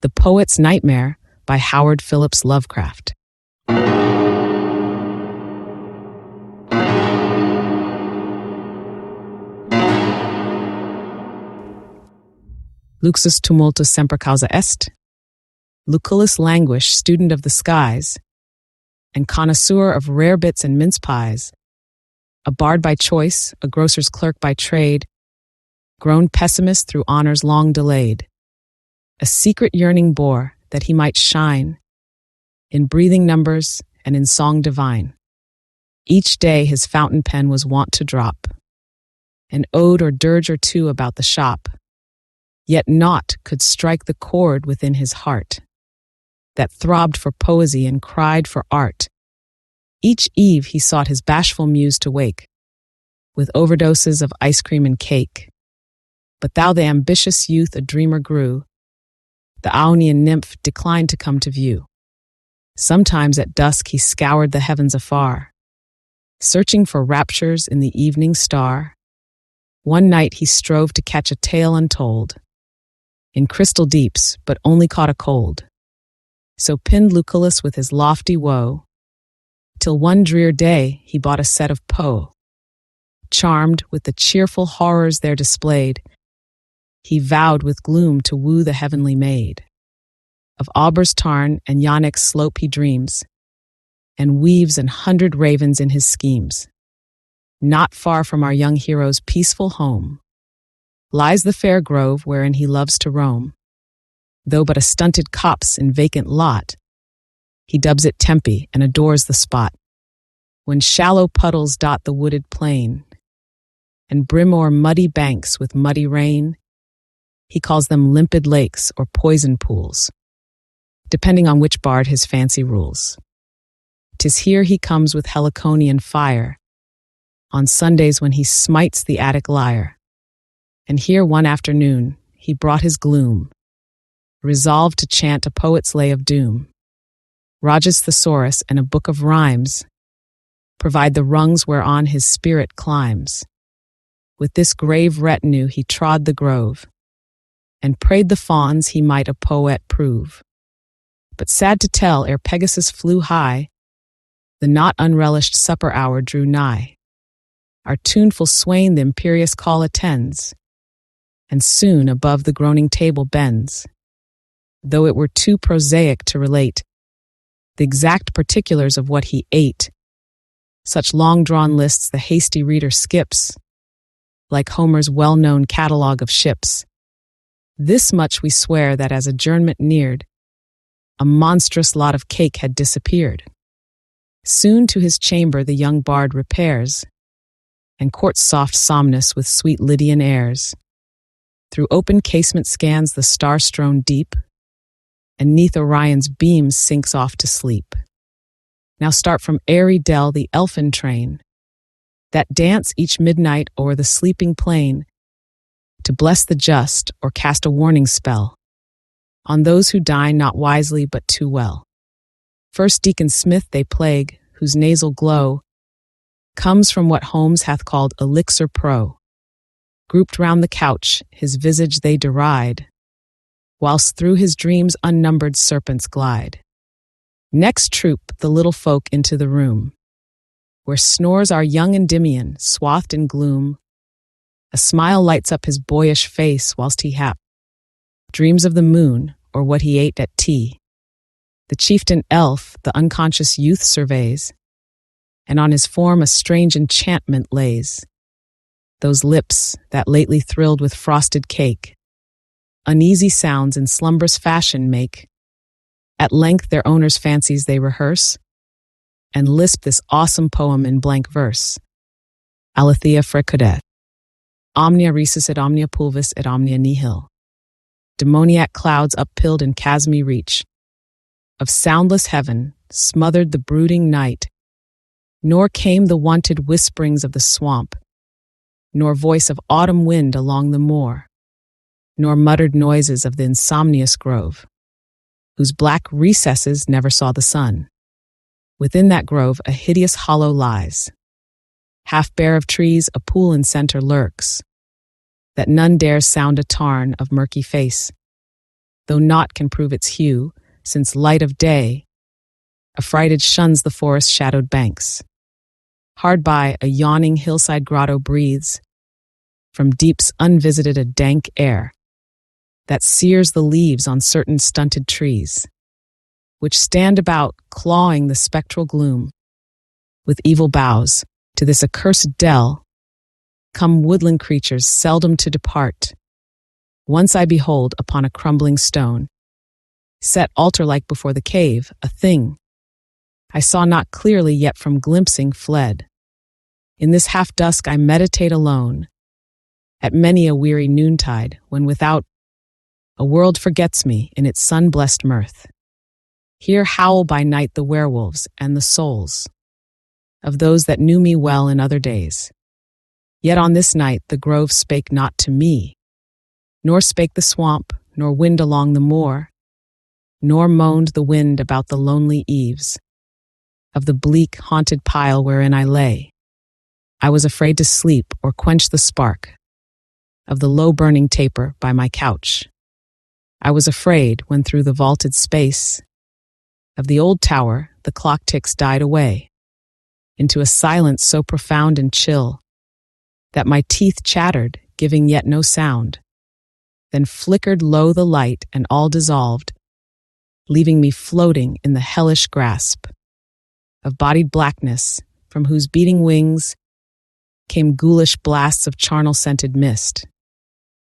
The Poet's Nightmare by Howard Phillips Lovecraft. Luxus tumultus semper causa est. Lucullus Languish, student of the skies, and connoisseur of rare bits and mince pies, a bard by choice, a grocer's clerk by trade, grown pessimist through honors long delayed, a secret yearning bore that he might shine in breathing numbers and in song divine. Each day his fountain pen was wont to drop an ode or dirge or two about the shop, yet naught could strike the chord within his heart that throbbed for poesy and cried for art. Each eve he sought his bashful muse to wake with overdoses of ice cream and cake. But thou the ambitious youth a dreamer grew, the Aonian nymph declined to come to view. Sometimes at dusk he scoured the heavens afar, searching for raptures in the evening star. One night he strove to catch a tale untold in crystal deeps, but only caught a cold. So pinned Lucullus with his lofty woe, till one drear day he bought a set of Poe. Charmed with the cheerful horrors there displayed, he vowed with gloom to woo the heavenly maid. Of Auber's tarn and Yonek's slope he dreams, and weaves 100 ravens in his schemes. Not far from our young hero's peaceful home lies the fair grove wherein he loves to roam. Though but a stunted copse in vacant lot, he dubs it Tempe and adores the spot. When shallow puddles dot the wooded plain, and brim o'er muddy banks with muddy rain, he calls them limpid lakes or poison pools, depending on which bard his fancy rules. 'Tis here he comes with Heliconian fire, on Sundays when he smites the Attic lyre. And here one afternoon he brought his gloom, resolved to chant a poet's lay of doom. Rajas Thesaurus and a book of rhymes provide the rungs whereon his spirit climbs. With this grave retinue he trod the grove, and prayed the fawns he might a poet prove. But sad to tell, ere Pegasus flew high, the not unrelished supper hour drew nigh. Our tuneful swain the imperious call attends, and soon above the groaning table bends. Though it were too prosaic to relate the exact particulars of what he ate, such long-drawn lists the hasty reader skips, like Homer's well-known catalogue of ships. This much we swear, that as adjournment neared, a monstrous lot of cake had disappeared. Soon to his chamber the young bard repairs, and courts soft somnus with sweet Lydian airs. Through open casement scans the star-strown deep, and 'neath Orion's beams sinks off to sleep. Now start from airy dell the elfin train, that dance each midnight o'er the sleeping plain, to bless the just or cast a warning spell on those who dine not wisely but too well. First Deacon Smith they plague, whose nasal glow comes from what Holmes hath called elixir pro. Grouped round the couch, his visage they deride, whilst through his dreams unnumbered serpents glide. Next troop the little folk into the room, where snores our young Endymion, swathed in gloom. A smile lights up his boyish face, whilst he dreams of the moon, or what he ate at tea. The chieftain elf the unconscious youth surveys, and on his form a strange enchantment lays. Those lips that lately thrilled with frosted cake, uneasy sounds in slumberous fashion make. At length their owner's fancies they rehearse, and lisp this awesome poem in blank verse. Aletheia frecudet. Omnia rhesus et omnia pulvis et omnia nihil. Demoniac clouds uppilled in chasmy reach of soundless heaven smothered the brooding night, nor came the wonted whisperings of the swamp, nor voice of autumn wind along the moor, nor muttered noises of the insomnious grove, whose black recesses never saw the sun. Within that grove a hideous hollow lies, half bare of trees, a pool in center lurks, that none dares sound a tarn of murky face. though naught can prove its hue, since light of day, affrighted shuns the forest-shadowed banks. Hard by, a yawning hillside grotto breathes, from deeps unvisited a dank air, that sears the leaves on certain stunted trees, which stand about, clawing the spectral gloom. With evil boughs, to this accursed dell, come woodland creatures seldom to depart. Once I behold upon a crumbling stone, set altar-like before the cave, a thing I saw not clearly yet from glimpsing fled. In this half-dusk I meditate alone, at many a weary noontide, when without a world forgets me in its sun-blessed mirth. Here howl by night the werewolves and the souls of those that knew me well in other days. Yet on this night the grove spake not to me, nor spake the swamp, nor wind along the moor, nor moaned the wind about the lonely eaves of the bleak, haunted pile wherein I lay. I was afraid to sleep or quench the spark of the low-burning taper by my couch. I was afraid when through the vaulted space of the old tower the clock ticks died away into a silence so profound and chill that my teeth chattered, giving yet no sound. Then flickered low the light and all dissolved, leaving me floating in the hellish grasp of bodied blackness, from whose beating wings came ghoulish blasts of charnel-scented mist.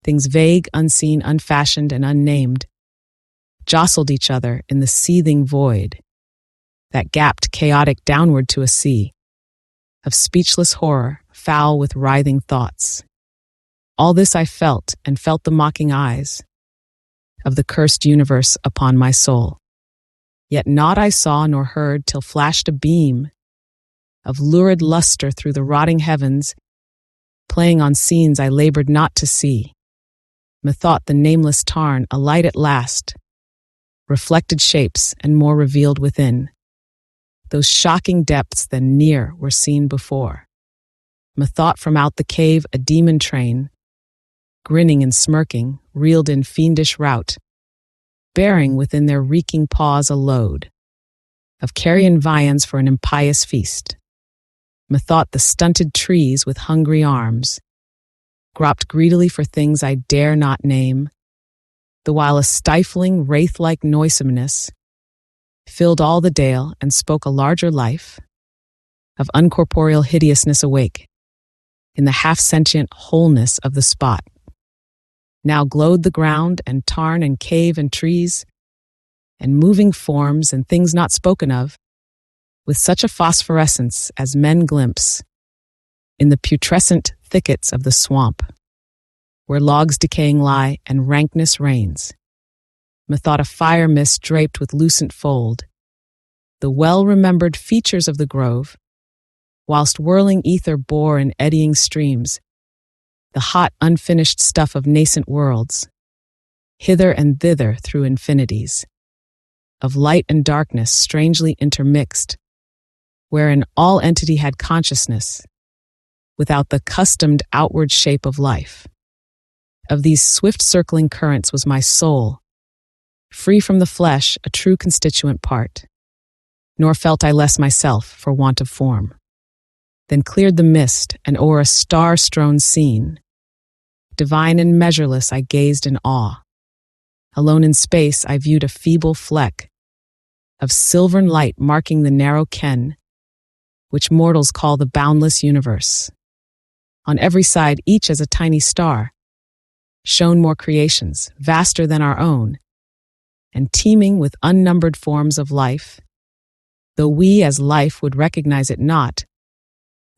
Things vague, unseen, unfashioned, and unnamed jostled each other in the seething void that gapped chaotic downward to a sea of speechless horror, foul with writhing thoughts. All this I felt, and felt the mocking eyes of the cursed universe upon my soul. Yet naught I saw nor heard till flashed a beam of lurid luster through the rotting heavens, playing on scenes I labored not to see. Methought the nameless tarn alight at last, reflected shapes and more revealed within. Those shocking depths than near were seen before. Methought from out the cave a demon train, grinning and smirking, reeled in fiendish rout, bearing within their reeking paws a load of carrion viands for an impious feast. Methought the stunted trees with hungry arms gropped greedily for things I dare not name, the while a stifling, wraith-like noisomeness filled all the dale and spoke a larger life of uncorporeal hideousness awake in the half-sentient wholeness of the spot. Now glowed the ground and tarn and cave and trees and moving forms and things not spoken of with such a phosphorescence as men glimpse in the putrescent thickets of the swamp, where logs decaying lie and rankness reigns. Methought a fire mist draped with lucent fold the well-remembered features of the grove, whilst whirling ether bore in eddying streams the hot, unfinished stuff of nascent worlds, hither and thither through infinities, of light and darkness strangely intermixed, wherein all entity had consciousness, without the customed outward shape of life. Of these swift circling currents was my soul, free from the flesh, a true constituent part, nor felt I less myself for want of form. Then cleared the mist, and o'er a star-strewn scene, divine and measureless, I gazed in awe. Alone in space, I viewed a feeble fleck of silvern light marking the narrow ken which mortals call the boundless universe. On every side, each as a tiny star, shone more creations, vaster than our own, and teeming with unnumbered forms of life, though we as life would recognize it not,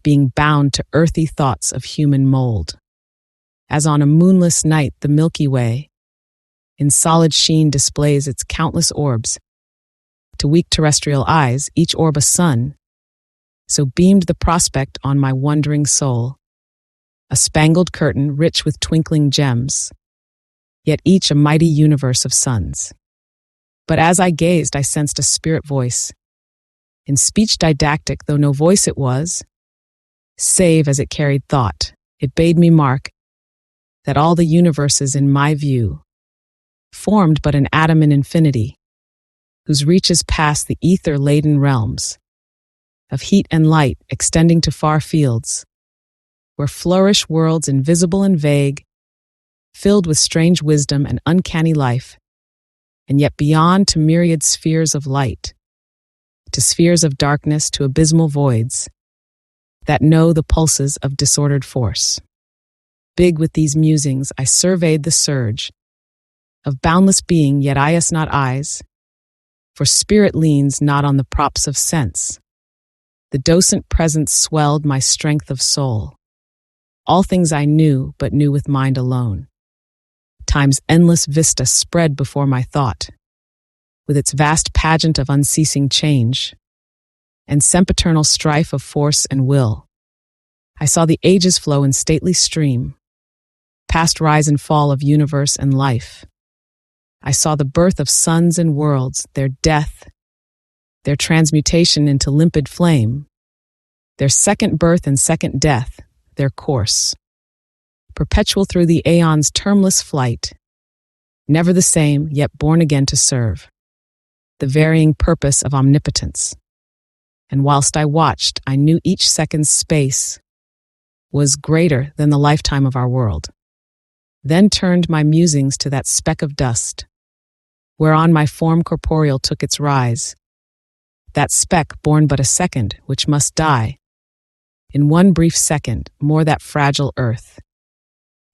being bound to earthy thoughts of human mold. As on a moonless night the Milky Way, in solid sheen displays its countless orbs, to weak terrestrial eyes, each orb a sun, so beamed the prospect on my wondering soul, a spangled curtain rich with twinkling gems, yet each a mighty universe of suns. But as I gazed, I sensed a spirit voice, in speech didactic, though no voice it was, save as it carried thought. It bade me mark that all the universes in my view formed but an atom in infinity, whose reaches pass the ether-laden realms of heat and light extending to far fields, where flourish worlds invisible and vague, filled with strange wisdom and uncanny life, and yet beyond to myriad spheres of light, to spheres of darkness, to abysmal voids that know the pulses of disordered force. Big with these musings, I surveyed the surge of boundless being, yet eyes not eyes, for spirit leans not on the props of sense. The docent presence swelled my strength of soul. All things I knew, but knew with mind alone. Time's endless vista spread before my thought, with its vast pageant of unceasing change and sempiternal strife of force and will. I saw the ages flow in stately stream, past rise and fall of universe and life. I saw the birth of suns and worlds, their death, their transmutation into limpid flame, their second birth and second death, their course, perpetual through the aeon's termless flight, never the same, yet born again to serve the varying purpose of omnipotence. And whilst I watched, I knew each second's space was greater than the lifetime of our world. Then turned my musings to that speck of dust, whereon my form corporeal took its rise, that speck born but a second, which must die, in one brief second, more that fragile earth,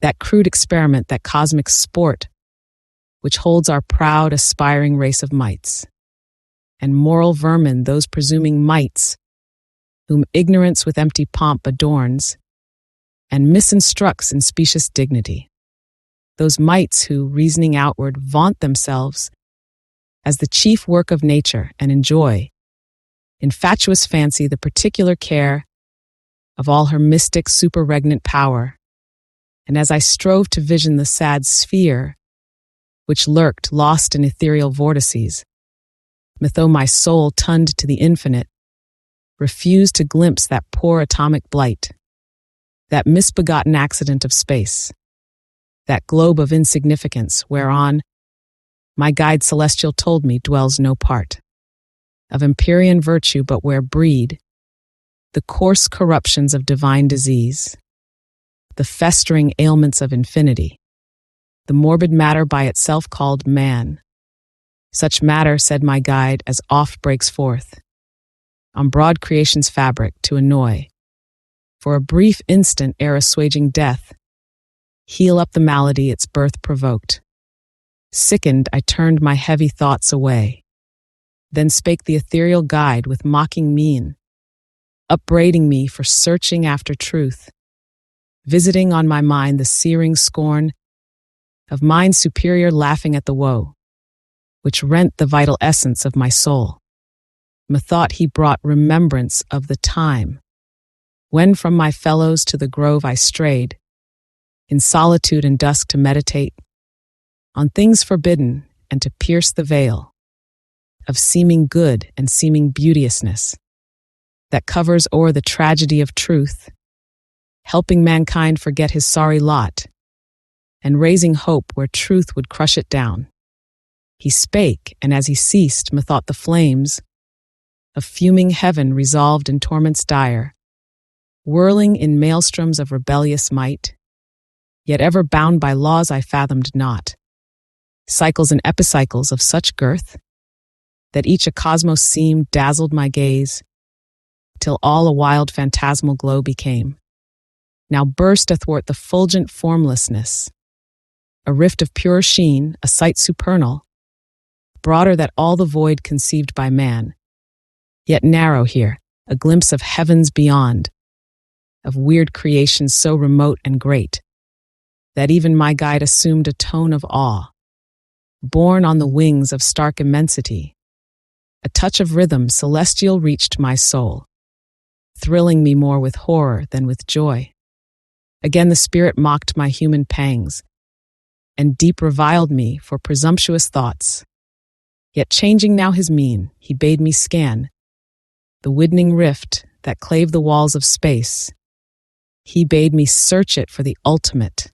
that crude experiment, that cosmic sport, which holds our proud, aspiring race of mites, and moral vermin, those presuming mites, whom ignorance with empty pomp adorns, and misinstructs in specious dignity. Those mites who, reasoning outward, vaunt themselves as the chief work of nature and enjoy, in fatuous fancy, the particular care of all her mystic superregnant power. And as I strove to vision the sad sphere which lurked lost in ethereal vortices, methough my soul, tunned to the infinite, refused to glimpse that poor atomic blight, that misbegotten accident of space, that globe of insignificance whereon my guide celestial told me dwells no part of empyrean virtue, but where breed the coarse corruptions of divine disease, the festering ailments of infinity, the morbid matter by itself called man. Such matter, said my guide, as oft breaks forth on broad creation's fabric to annoy, for a brief instant ere assuaging death, heal up the malady its birth provoked. Sickened, I turned my heavy thoughts away. Then spake the ethereal guide with mocking mien, upbraiding me for searching after truth, visiting on my mind the searing scorn of mind superior, laughing at the woe which rent the vital essence of my soul. Methought he brought remembrance of the time when from my fellows to the grove I strayed, in solitude and dusk to meditate on things forbidden and to pierce the veil of seeming good and seeming beauteousness that covers o'er the tragedy of truth, helping mankind forget his sorry lot and raising hope where truth would crush it down. He spake, and as he ceased, methought the flames of fuming heaven resolved in torments dire, whirling in maelstroms of rebellious might, yet ever bound by laws I fathomed not, cycles and epicycles of such girth that each a cosmos seemed dazzled my gaze, till all a wild phantasmal glow became. Now burst athwart the fulgent formlessness, a rift of pure sheen, a sight supernal, broader that all the void conceived by man, yet narrow here, a glimpse of heavens beyond, of weird creations so remote and great, that even my guide assumed a tone of awe, borne on the wings of stark immensity. A touch of rhythm celestial reached my soul, thrilling me more with horror than with joy. Again the spirit mocked my human pangs, and deep reviled me for presumptuous thoughts. Yet changing now his mien, he bade me scan the widening rift that clave the walls of space. He bade me search it for the ultimate.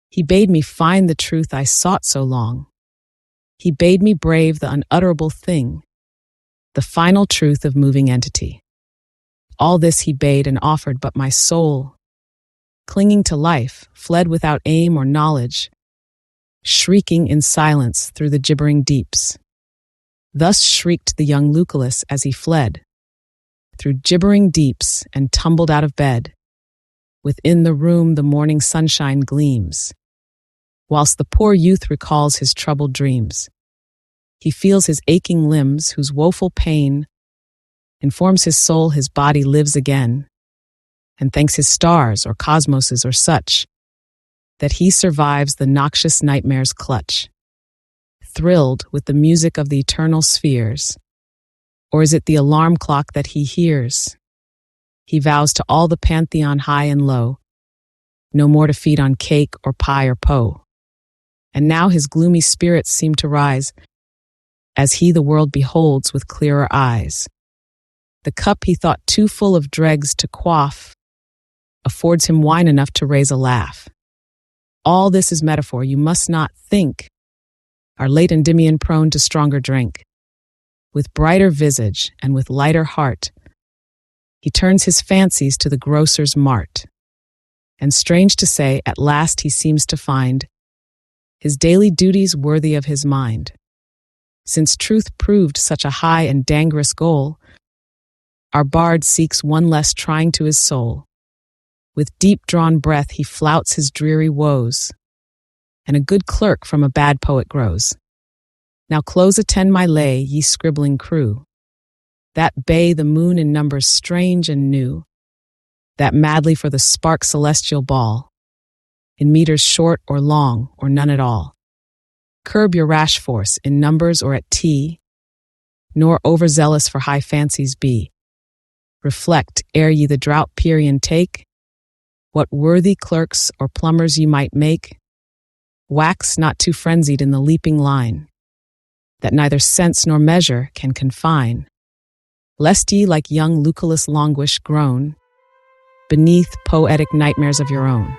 He bade me find the truth I sought so long. He bade me brave the unutterable thing, the final truth of moving entity. All this he bade and offered, but my soul, clinging to life, fled without aim or knowledge, shrieking in silence through the gibbering deeps. Thus shrieked the young Lucullus as he fled through gibbering deeps and tumbled out of bed. Within the room the morning sunshine gleams, whilst the poor youth recalls his troubled dreams. He feels his aching limbs, whose woeful pain informs his soul his body lives again, and thanks his stars or cosmoses or such, that he survives the noxious nightmare's clutch. Thrilled with the music of the eternal spheres, or is it the alarm clock that he hears? He vows to all the pantheon high and low, no more to feed on cake or pie or Poe. And now his gloomy spirits seem to rise, as he the world beholds with clearer eyes. The cup he thought too full of dregs to quaff affords him wine enough to raise a laugh. All this is metaphor, you must not think our late Endymion prone to stronger drink. With brighter visage and with lighter heart, he turns his fancies to the grocer's mart. And strange to say, at last he seems to find his daily duties worthy of his mind. Since truth proved such a high and dangerous goal, our bard seeks one less trying to his soul. With deep-drawn breath he flouts his dreary woes, and a good clerk from a bad poet grows. Now close attend my lay, ye scribbling crew, that bay the moon in numbers strange and new, that madly for the spark celestial ball, in meters short or long or none at all. Curb your rash force in numbers or at tea, nor overzealous for high fancies be. Reflect, ere ye the drought period take, what worthy clerks or plumbers ye might make. Wax not too frenzied in the leaping line, that neither sense nor measure can confine, lest ye like young Lucullus languish groan beneath poetic nightmares of your own.